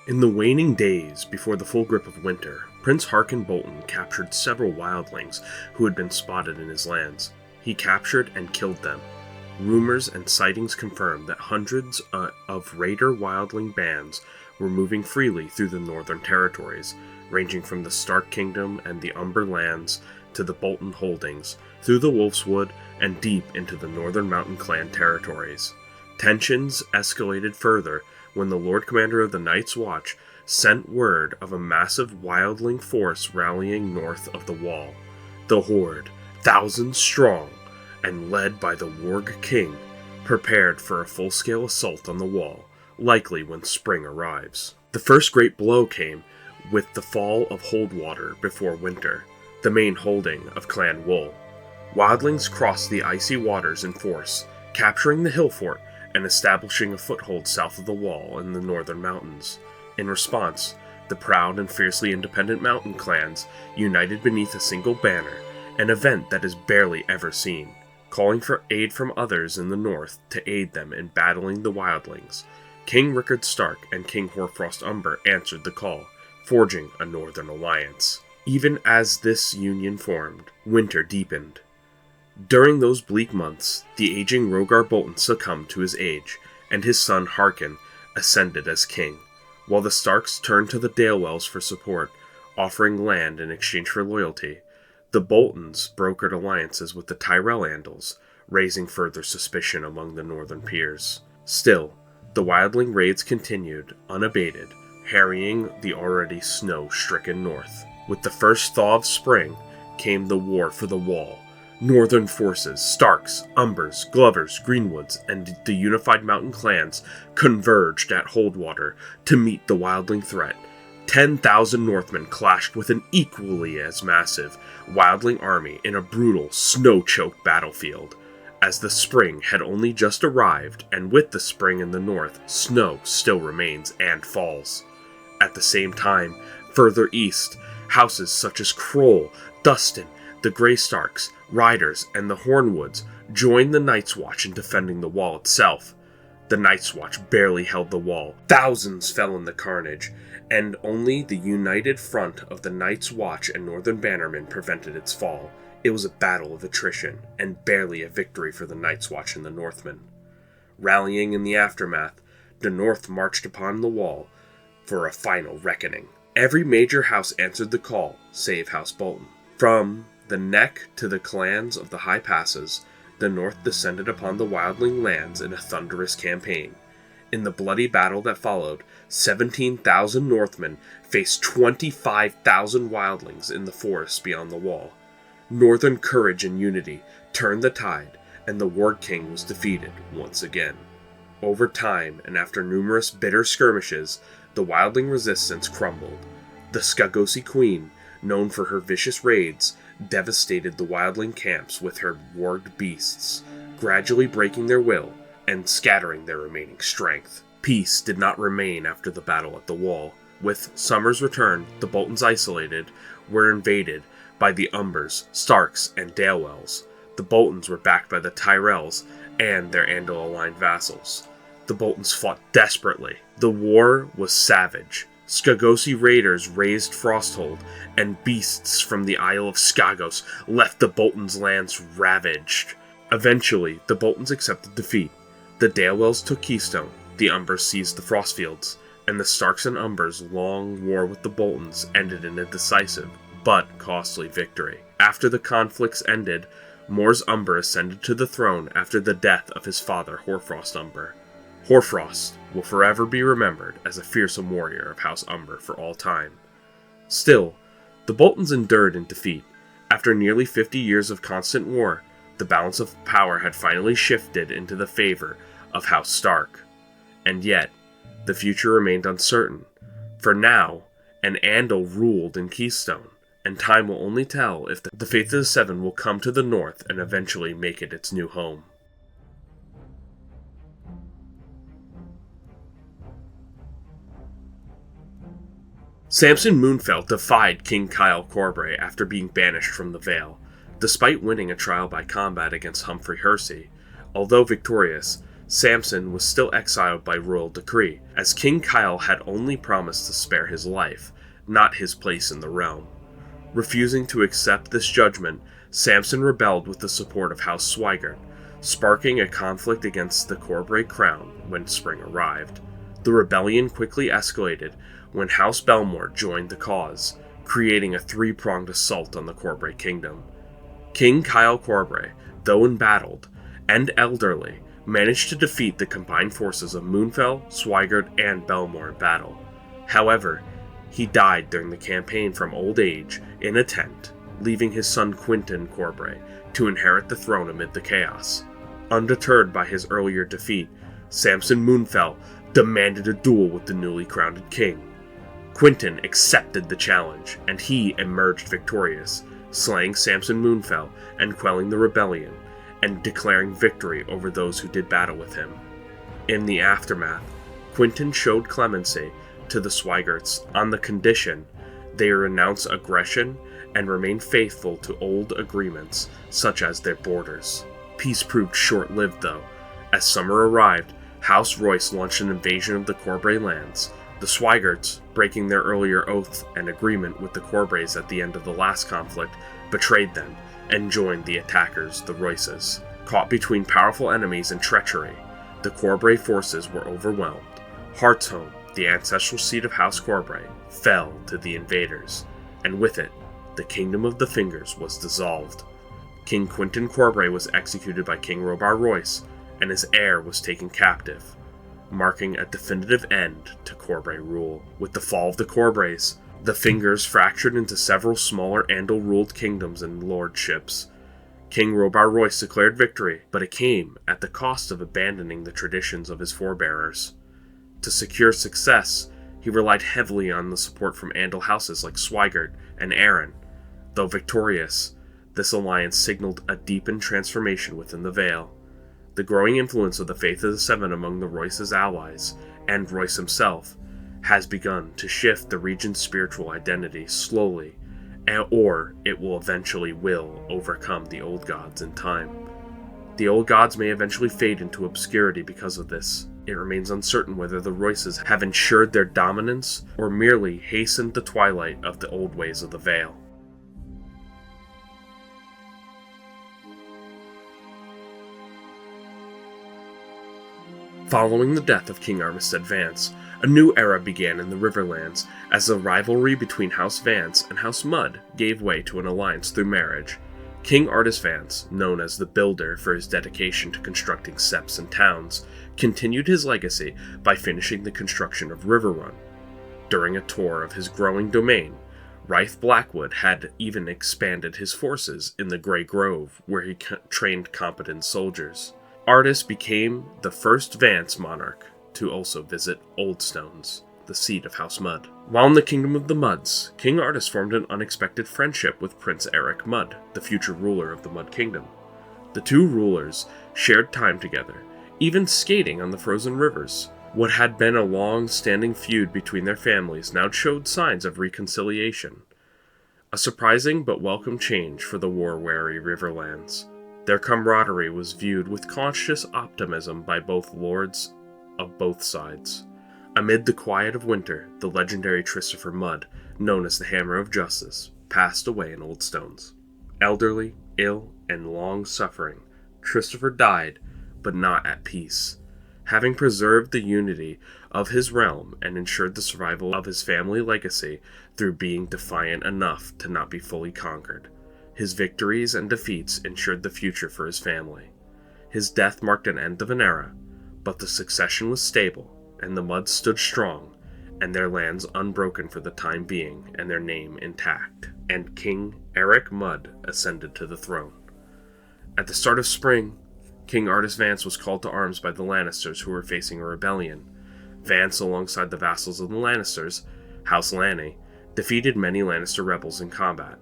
In the waning days before the full grip of winter, Prince Horgon Bolton captured several wildlings who had been spotted in his lands. He captured and killed them. Rumors and sightings confirmed that hundreds of raider wildling bands were moving freely through the northern territories, ranging from the Stark Kingdom and the Umber lands to the Bolton holdings, through the Wolfswood and deep into the northern mountain clan territories. Tensions escalated further when the Lord Commander of the Night's Watch sent word of a massive wildling force rallying north of the Wall. The Horde, thousands strong, and led by the Warg King, prepared for a full-scale assault on the Wall, likely when spring arrives. The first great blow came with the fall of Holdwater before winter, the main holding of Clan Wool. Wildlings crossed the icy waters in force, capturing the hill fort and establishing a foothold south of the Wall in the northern mountains. In response, the proud and fiercely independent mountain clans united beneath a single banner, an event that is barely ever seen, calling for aid from others in the north to aid them in battling the wildlings. King Rickard Stark and King Hoarfrost Umber answered the call, forging a northern alliance. Even as this union formed, winter deepened. During those bleak months, the aging Rogar Bolton succumbed to his age, and his son Harkon ascended as king, while the Starks turned to the Dalewells for support, offering land in exchange for loyalty. The Boltons brokered alliances with the Tyrell Andals, raising further suspicion among the northern peers. Still, the wildling raids continued, unabated, harrying the already snow-stricken north. With the first thaw of spring came the war for the Wall. Northern forces, Starks, Umbers, Glovers, Greenwoods, and the unified mountain clans converged at Holdwater to meet the wildling threat. 10,000 Northmen clashed with an equally as massive wildling army in a brutal, snow-choked battlefield. As the spring had only just arrived, and with the spring in the north, snow still remains and falls. At the same time, further east, houses such as Kroll, Dustin, the Grey Starks, Riders, and the Hornwoods joined the Night's Watch in defending the Wall itself. The Night's Watch barely held the Wall. Thousands fell in the carnage, and only the united front of the Night's Watch and Northern Bannermen prevented its fall. It was a battle of attrition, and barely a victory for the Night's Watch and the Northmen. Rallying in the aftermath, the North marched upon the Wall for a final reckoning. Every major house answered the call, save House Bolton. From the Neck to the clans of the High Passes, the North descended upon the wildling lands in a thunderous campaign. In the bloody battle that followed, 17,000 Northmen faced 25,000 wildlings in the forests beyond the Wall. Northern courage and unity turned the tide, and the Warg King was defeated once again. Over time, and after numerous bitter skirmishes, the wildling resistance crumbled. The Skagosi Queen, known for her vicious raids, devastated the wildling camps with her warged beasts, gradually breaking their will and scattering their remaining strength. Peace did not remain after the battle at the Wall. With summer's return, the Boltons isolated, were invaded by the Umbers, Starks, and Dalewells. The Boltons were backed by the Tyrells and their Andal-aligned vassals. The Boltons fought desperately. The war was savage. Skagosi raiders raised Frosthold, and beasts from the Isle of Skagos left the Boltons' lands ravaged. Eventually, the Boltons accepted defeat. The Dalewells took Keystone, the Umbers seized the Frostfields, and the Starks and Umbers' long war with the Boltons ended in a decisive, but costly victory. After the conflicts ended, Mor's Umber ascended to the throne after the death of his father, Hoarfrost Umber. Hoarfrost will forever be remembered as a fearsome warrior of House Umber for all time. Still, the Boltons endured in defeat. After nearly 50 years of constant war, the balance of power had finally shifted into the favor of House Stark. And yet, the future remained uncertain. For now, an Andal ruled in Keystone, and time will only tell if the Faith of the Seven will come to the north and eventually make it its new home. Samson Moonfell defied King Kyle Corbray after being banished from the Vale. Despite winning a trial by combat against Humphrey Hersey, although victorious, Samson was still exiled by royal decree, as King Kyle had only promised to spare his life, not his place in the realm. Refusing to accept this judgment, Samson rebelled with the support of House Swigert, sparking a conflict against the Corbray crown when spring arrived. The rebellion quickly escalated when House Belmore joined the cause, creating a three-pronged assault on the Corbray kingdom. King Kyle Corbray, though embattled and elderly, managed to defeat the combined forces of Moonfell, Swigert, and Belmore in battle. However, he died during the campaign from old age in a tent, leaving his son Quinton Corbray to inherit the throne amid the chaos. Undeterred by his earlier defeat, Samson Moonfell demanded a duel with the newly crowned king. Quinton accepted the challenge, and he emerged victorious, slaying Samson Moonfell and quelling the rebellion, and declaring victory over those who did battle with him. In the aftermath, Quinton showed clemency to the Swigerts on the condition they renounce aggression and remain faithful to old agreements such as their borders. Peace proved short-lived though. As summer arrived, House Royce launched an invasion of the Corbray lands. The Swigerts, breaking their earlier oath and agreement with the Corbrays at the end of the last conflict, betrayed them and joined the attackers, the Royces. Caught between powerful enemies and treachery, the Corbray forces were overwhelmed. Hearthstone, the ancestral seat of House Corbray, fell to the invaders, and with it, the Kingdom of the Fingers was dissolved. King Quinton Corbray was executed by King Robar Royce, and his heir was taken captive, marking a definitive end to Corbray rule. With the fall of the Corbrays, the Fingers fractured into several smaller Andal-ruled kingdoms and lordships. King Robar Royce declared victory, but it came at the cost of abandoning the traditions of his forebearers. To secure success, he relied heavily on the support from Andal houses like Swigert and Arryn. Though victorious, this alliance signaled a deepened transformation within the Vale. The growing influence of the Faith of the Seven among the Royce's allies, and Royce himself, has begun to shift the region's spiritual identity slowly, or it will eventually overcome the old gods in time. The old gods may eventually fade into obscurity because of this. It remains uncertain whether the Royces have ensured their dominance or merely hastened the twilight of the old ways of the Vale. Following the death of King Armistead Vance, a new era began in the Riverlands as the rivalry between House Vance and House Mudd gave way to an alliance through marriage. King Artus Vance, known as the Builder for his dedication to constructing septs and towns, continued his legacy by finishing the construction of Riverrun. During a tour of his growing domain, Rife Blackwood had even expanded his forces in the Grey Grove, where he trained competent soldiers. Artus became the first Vance monarch to also visit Oldstones, the seat of House Mudd. While in the Kingdom of the Mudds, King Artus formed an unexpected friendship with Prince Eric Mudd, the future ruler of the Mud Kingdom. The two rulers shared time together, even skating on the frozen rivers. What had been a long-standing feud between their families now showed signs of reconciliation. A surprising but welcome change for the war-weary Riverlands. Their camaraderie was viewed with cautious optimism by both lords of both sides. Amid the quiet of winter, the legendary Christopher Mudd, known as the Hammer of Justice, passed away in Oldstones. Elderly, ill, and long-suffering, Christopher died, but not at peace. Having preserved the unity of his realm and ensured the survival of his family legacy through being defiant enough to not be fully conquered. His victories and defeats ensured the future for his family. His death marked an end of an era, but the succession was stable, and the Mudds stood strong, and their lands unbroken for the time being, and their name intact. And King Eric Mudd ascended to the throne. At the start of spring, King Artus Vance was called to arms by the Lannisters, who were facing a rebellion. Vance, alongside the vassals of the Lannisters, House Lanny, defeated many Lannister rebels in combat.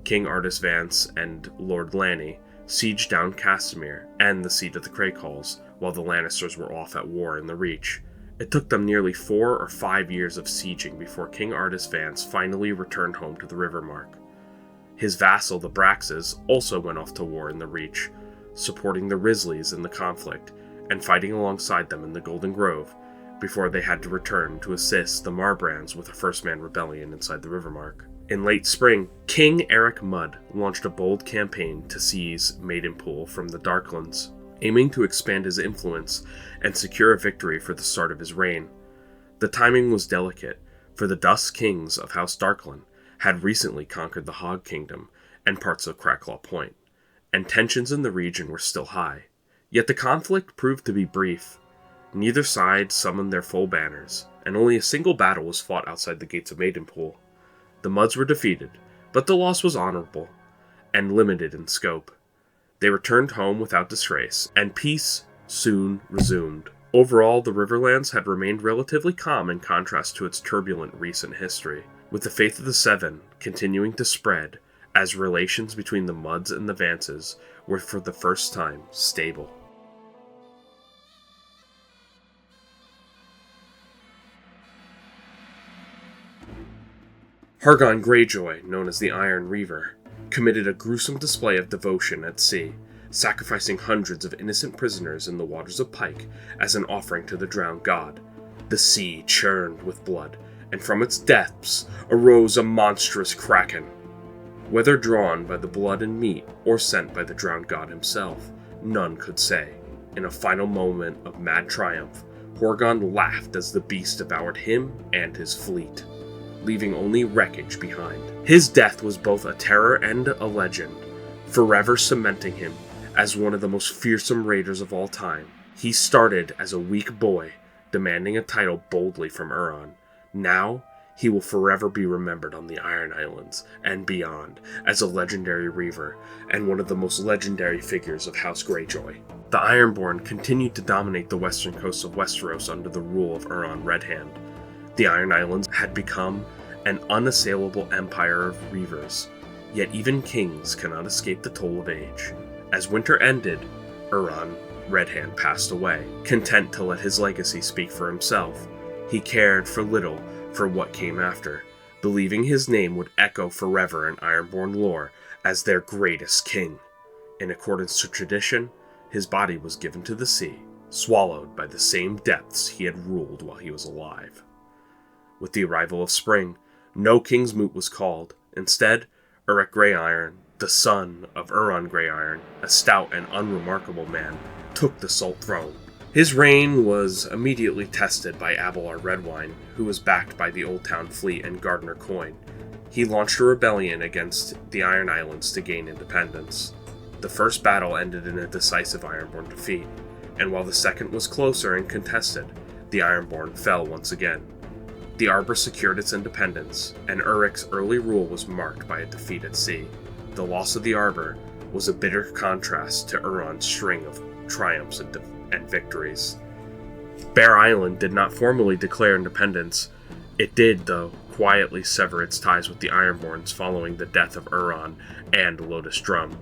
King Artus Vance and Lord Lanny sieged down Castamere and the seat of the Craycalls, while the Lannisters were off at war in the Reach. It took them nearly 4 or 5 years of sieging before King Artus Vance finally returned home to the Rivermark. His vassal, the Braxes, also went off to war in the Reach, supporting the Risleys in the conflict, and fighting alongside them in the Golden Grove before they had to return to assist the Marbrands with a first-man rebellion inside the Rivermark. In late spring, King Eric Mudd launched a bold campaign to seize Maidenpool from the Darklands, aiming to expand his influence and secure a victory for the start of his reign. The timing was delicate, for the Dusk Kings of House Darkland had recently conquered the Hog Kingdom and parts of Cracklaw Point, and tensions in the region were still high. Yet the conflict proved to be brief. Neither side summoned their full banners, and only a single battle was fought outside the gates of Maidenpool. The Mudds were defeated, but the loss was honorable and limited in scope. They returned home without disgrace, and peace soon resumed. Overall, the Riverlands had remained relatively calm in contrast to its turbulent recent history, with the Faith of the Seven continuing to spread as relations between the Mudds and the Vances were for the first time stable. Horgon Greyjoy, known as the Iron Reaver, committed a gruesome display of devotion at sea, sacrificing hundreds of innocent prisoners in the waters of Pike as an offering to the drowned god. The sea churned with blood, and from its depths arose a monstrous kraken. Whether drawn by the blood and meat or sent by the drowned god himself, none could say. In a final moment of mad triumph, Horgon laughed as the beast devoured him and his fleet, leaving only wreckage behind. His death was both a terror and a legend, forever cementing him as one of the most fearsome raiders of all time. He started as a weak boy, demanding a title boldly from Euron. Now, he will forever be remembered on the Iron Islands and beyond as a legendary Reaver and one of the most legendary figures of House Greyjoy. The Ironborn continued to dominate the western coast of Westeros under the rule of Euron Redhand. The Iron Islands had become an unassailable empire of Reavers, yet even kings cannot escape the toll of age. As winter ended, Euron Redhand passed away, content to let his legacy speak for himself. He cared for little for what came after, believing his name would echo forever in Ironborn lore as their greatest king. In accordance to tradition, his body was given to the sea, swallowed by the same depths he had ruled while he was alive. With the arrival of spring, no King's Moot was called. Instead, Eric Greyiron, the son of Euron Greyiron, a stout and unremarkable man, took the Salt Throne. His reign was immediately tested by Abelard Redwine, who was backed by the Old Town Fleet and Gardner Coin. He launched a rebellion against the Iron Islands to gain independence. The first battle ended in a decisive Ironborn defeat, and while the second was closer and contested, the Ironborn fell once again. The Arbor secured its independence, and Urik's early rule was marked by a defeat at sea. The loss of the Arbor was a bitter contrast to Euron's string of triumphs and victories. Bear Island did not formally declare independence. It did, though, quietly sever its ties with the Ironborns following the death of Euron and Lotus Drum.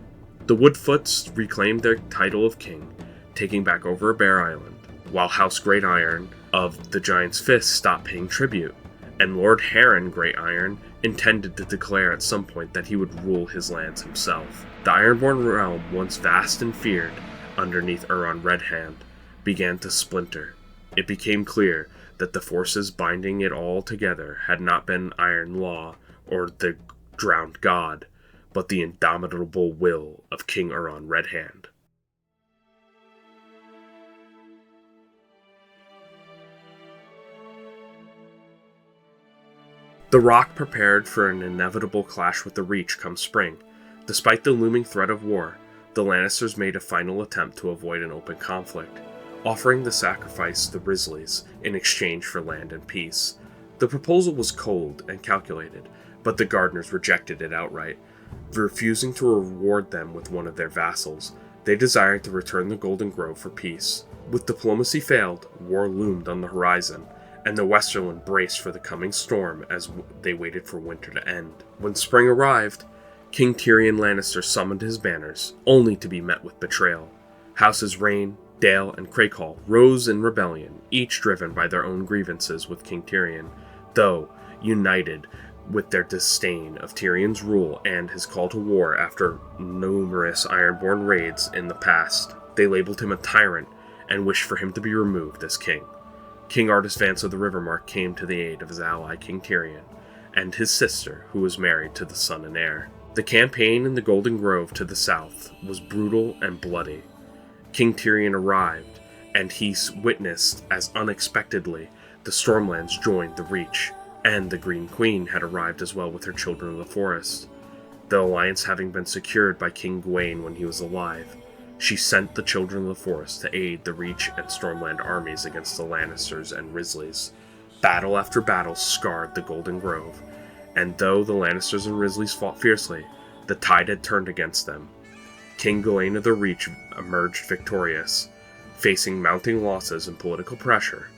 The Woodfoots reclaimed their title of king, taking back over Bear Island, while House Greyiron of the Giant's Fist stopped paying tribute, and Lord Harren Greyiron intended to declare at some point that he would rule his lands himself. The Ironborn realm, once vast and feared underneath Euron Redhand, began to splinter. It became clear that the forces binding it all together had not been Iron Law or the drowned god, but the indomitable will of King Euron Redhand. The Rock prepared for an inevitable clash with the Reach come spring. Despite the looming threat of war, the Lannisters made a final attempt to avoid an open conflict, offering to sacrifice the Risleys in exchange for land and peace. The proposal was cold and calculated, but the Gardeners rejected it outright, refusing to reward them with one of their vassals. They desired to return the Golden Grove for peace. With diplomacy failed, war loomed on the horizon, and the Westerland braced for the coming storm as they waited for winter to end. When spring arrived, King Tyrion Lannister summoned his banners, only to be met with betrayal. Houses Rayne, Dale, and Crakehall rose in rebellion, each driven by their own grievances with King Tyrion, though united with their disdain of Tyrion's rule and his call to war after numerous Ironborn raids in the past. They labeled him a tyrant and wished for him to be removed as king. King Artus Vance of the Rivermark came to the aid of his ally King Tyrion, and his sister, who was married to the son and heir. The campaign in the Golden Grove to the south was brutal and bloody. King Tyrion arrived, and he witnessed as unexpectedly the Stormlands joined the Reach, and the Green Queen had arrived as well with her children of the forest. The alliance having been secured by King Gawain when he was alive, she sent the children of the forest to aid the Reach and Stormland armies against the Lannisters and Risleys. Battle after battle scarred the Golden Grove, and though the Lannisters and Risleys fought fiercely, the tide had turned against them. King Gawain of the Reach emerged victorious. Facing mounting losses and political pressure,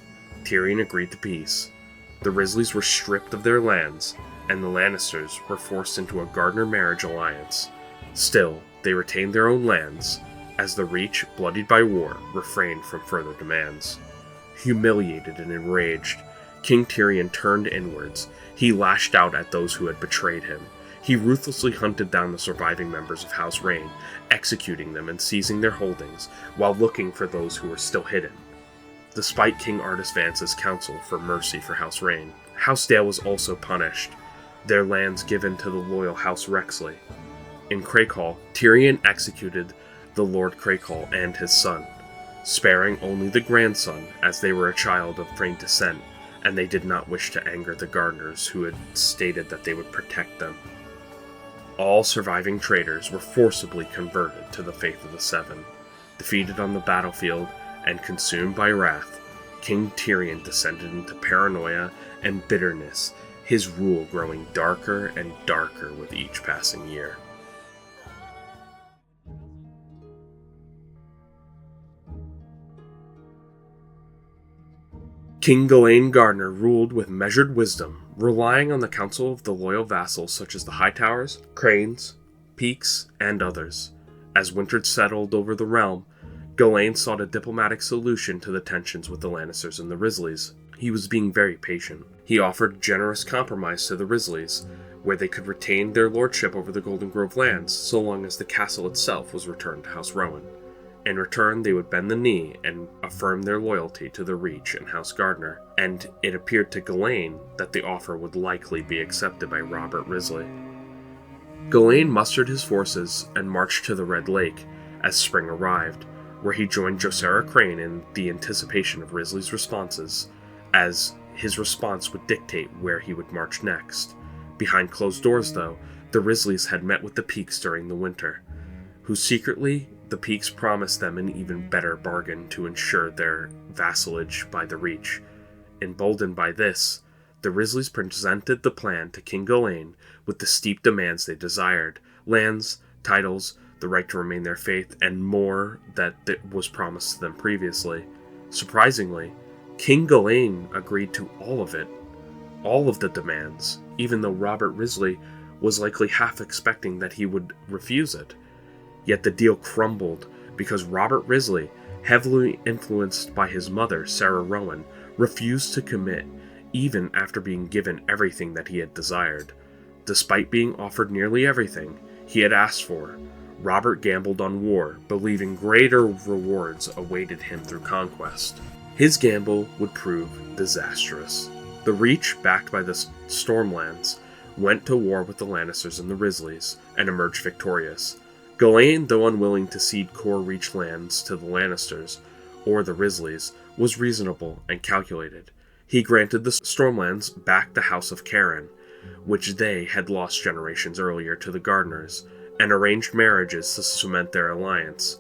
Tyrion agreed to peace. The Risleys were stripped of their lands, and the Lannisters were forced into a Gardener marriage alliance. Still, they retained their own lands, as the Reach, bloodied by war, refrained from further demands. Humiliated and enraged, King Tyrion turned inwards. He lashed out at those who had betrayed him. He ruthlessly hunted down the surviving members of House Rain, executing them and seizing their holdings, while looking for those who were still hidden. Despite King Artus Vance's counsel for mercy for House Rain, House Dale was also punished, their lands given to the loyal House Rexley. In Crakehall, Tyrion executed the Lord Crakehall and his son, sparing only the grandson, as they were a child of Freyne descent, and they did not wish to anger the Gardeners, who had stated that they would protect them. All surviving traitors were forcibly converted to the faith of the Seven. Defeated on the battlefield and consumed by wrath, King Tyrion descended into paranoia and bitterness, his rule growing darker and darker with each passing year. King Gawain Gardner ruled with measured wisdom, relying on the counsel of the loyal vassals such as the Hightowers, Cranes, Peaks, and others. As winter settled over the realm, Gawain sought a diplomatic solution to the tensions with the Lannisters and the Risleys. He was being very patient. He offered generous compromise to the Risleys, where they could retain their lordship over the Golden Grove lands so long as the castle itself was returned to House Rowan. In return, they would bend the knee and affirm their loyalty to the Reach and House Gardner, and it appeared to Gawain that the offer would likely be accepted by Robert Risley. Gawain mustered his forces and marched to the Red Lake as spring arrived, where he joined Josera Crane in the anticipation of Risley's responses, as his response would dictate where he would march next. Behind closed doors, though, the Risleys had met with the Peaks during the winter, who secretly the Peaks promised them an even better bargain to ensure their vassalage by the Reach. Emboldened by this, the Risleys presented the plan to King Gawain with the steep demands they desired: lands, titles, the right to remain their faith, and more that was promised to them previously. Surprisingly, King Gawain agreed to all of it, all of the demands, even though Robert Risley was likely half expecting that he would refuse it. Yet the deal crumbled because Robert Risley, heavily influenced by his mother, Sarah Rowan, refused to commit even after being given everything that he had desired. Despite being offered nearly everything he had asked for, Robert gambled on war, believing greater rewards awaited him through conquest. His gamble would prove disastrous. The Reach, backed by the Stormlands, went to war with the Lannisters and the Risleys, and emerged victorious. Gawain, though unwilling to cede core Reach lands to the Lannisters or the Risleys, was reasonable and calculated. He granted the Stormlands back the House of Caron, which they had lost generations earlier to the Gardeners, and arranged marriages to cement their alliance.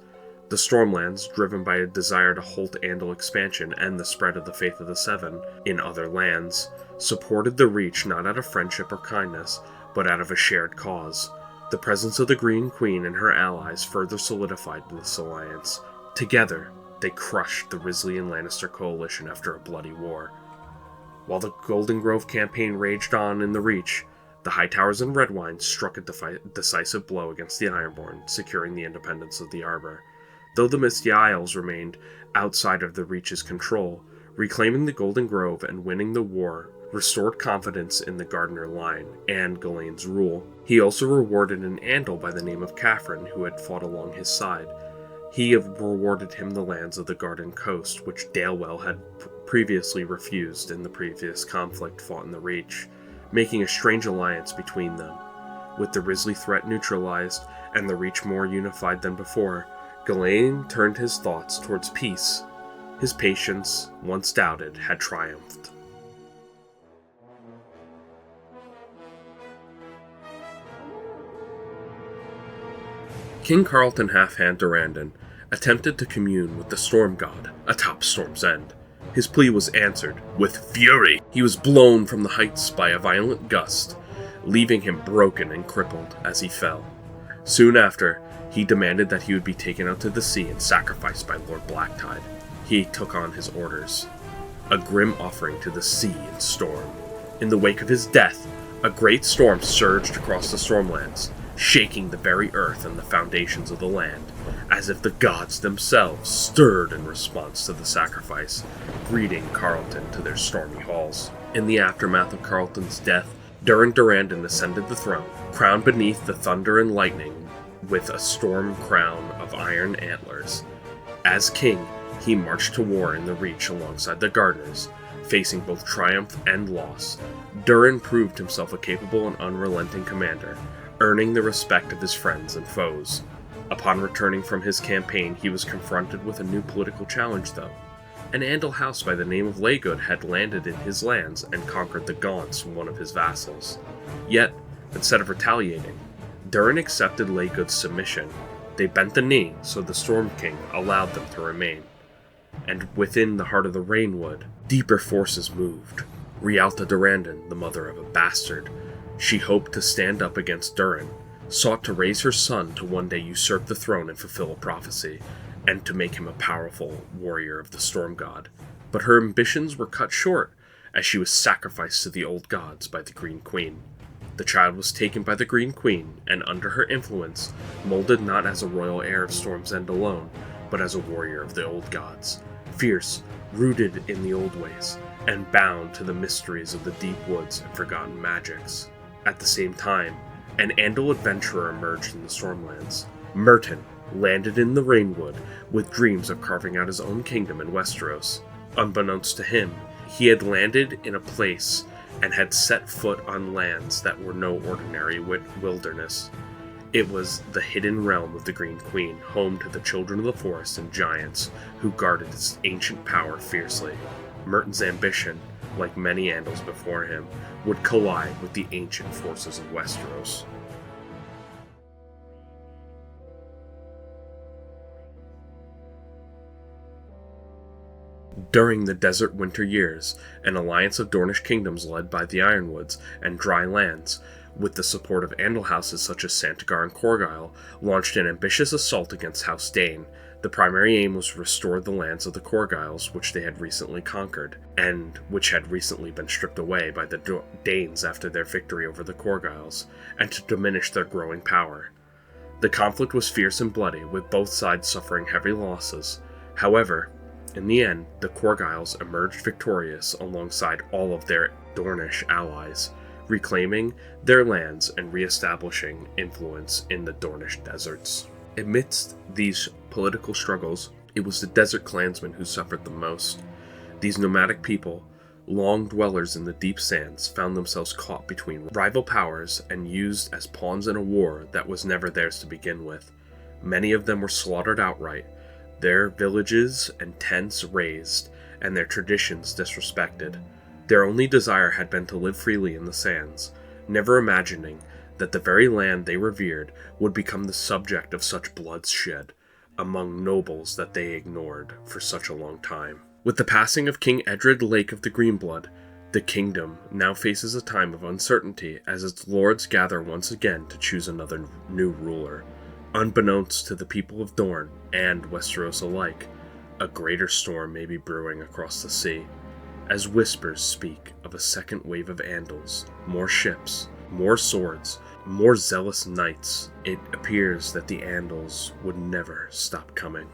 The Stormlands, driven by a desire to halt Andal expansion and the spread of the Faith of the Seven in other lands, supported the Reach not out of friendship or kindness, but out of a shared cause. The presence of the Green Queen and her allies further solidified this alliance. Together, they crushed the Risley and Lannister coalition after a bloody war. While the Golden Grove campaign raged on in the Reach, the Hightowers and Redwyne struck a decisive blow against the Ironborn, securing the independence of the Arbor. Though the Misty Isles remained outside of the Reach's control, reclaiming the Golden Grove and winning the war restored confidence in the Gardner line and Gawain's rule. He also rewarded an Andal by the name of Catherine, who had fought along his side. He rewarded him the lands of the Garden Coast, which Dalewell had previously refused in the previous conflict fought in the Reach, making a strange alliance between them. With the Risley threat neutralized and the Reach more unified than before, Ghislaine turned his thoughts towards peace. His patience, once doubted, had triumphed. King Carlton Halfhand Durrandon attempted to commune with the Storm God atop Storm's End. His plea was answered with fury. He was blown from the heights by a violent gust, leaving him broken and crippled as he fell. Soon after, he demanded that he would be taken out to the sea and sacrificed by Lord Blacktide. He took on his orders, a grim offering to the sea and storm. In the wake of his death, a great storm surged across the Stormlands, shaking the very earth and the foundations of the land, as if the gods themselves stirred in response to the sacrifice, greeting Carlton to their stormy halls. In the aftermath of Carlton's death, Durin Durrandon ascended the throne, crowned beneath the thunder and lightning with a storm crown of iron antlers. As king, he marched to war in the Reach alongside the Gardeners, facing both triumph and loss. Durin proved himself a capable and unrelenting commander, earning the respect of his friends and foes. Upon returning from his campaign, he was confronted with a new political challenge, though. An Andal house by the name of Lagood had landed in his lands and conquered the Gaunts, one of his vassals. Yet, instead of retaliating, Durin accepted Lagood's submission. They bent the knee, so the Storm King allowed them to remain. And within the heart of the Rainwood, deeper forces moved. Rialta Durrandon, the mother of a bastard, she hoped to stand up against Durin, sought to raise her son to one day usurp the throne and fulfill a prophecy, and to make him a powerful warrior of the Storm God. But her ambitions were cut short, as she was sacrificed to the old gods by the Green Queen. The child was taken by the Green Queen, and under her influence, molded not as a royal heir of Storm's End alone, but as a warrior of the old gods, fierce, rooted in the old ways, and bound to the mysteries of the deep woods and forgotten magics. At the same time, an Andal adventurer emerged in the Stormlands. Merton landed in the Rainwood with dreams of carving out his own kingdom in Westeros. Unbeknownst to him, he had landed in a place and had set foot on lands that were no ordinary wilderness. It was the hidden realm of the Green Queen, home to the children of the forest and giants who guarded its ancient power fiercely. Merton's ambition, like many Andals before him, would collide with the ancient forces of Westeros. During the Desert Winter years, an alliance of Dornish kingdoms led by the Ironwoods and Dry Lands, with the support of Andal houses such as Santagar and Corgyle, launched an ambitious assault against House Dane. The primary aim was to restore the lands of the Corgyles, which they had recently conquered, and which had recently been stripped away by the Danes after their victory over the Corgyles, and to diminish their growing power. The conflict was fierce and bloody, with both sides suffering heavy losses. However, in the end, the Corgyles emerged victorious alongside all of their Dornish allies, reclaiming their lands and re-establishing influence in the Dornish deserts. Amidst these political struggles, it was the desert clansmen who suffered the most. These nomadic people, long dwellers in the deep sands, found themselves caught between rival powers and used as pawns in a war that was never theirs to begin with. Many of them were slaughtered outright, their villages and tents razed, and their traditions disrespected. Their only desire had been to live freely in the sands, never imagining that the very land they revered would become the subject of such bloodshed among nobles that they ignored for such a long time. With the passing of King Edred Lake of the Greenblood, the kingdom now faces a time of uncertainty as its lords gather once again to choose another new ruler. Unbeknownst to the people of Dorne and Westeros alike, a greater storm may be brewing across the sea, as whispers speak of a second wave of Andals, more ships, more swords, more zealous knights. It appears that the Andals would never stop coming.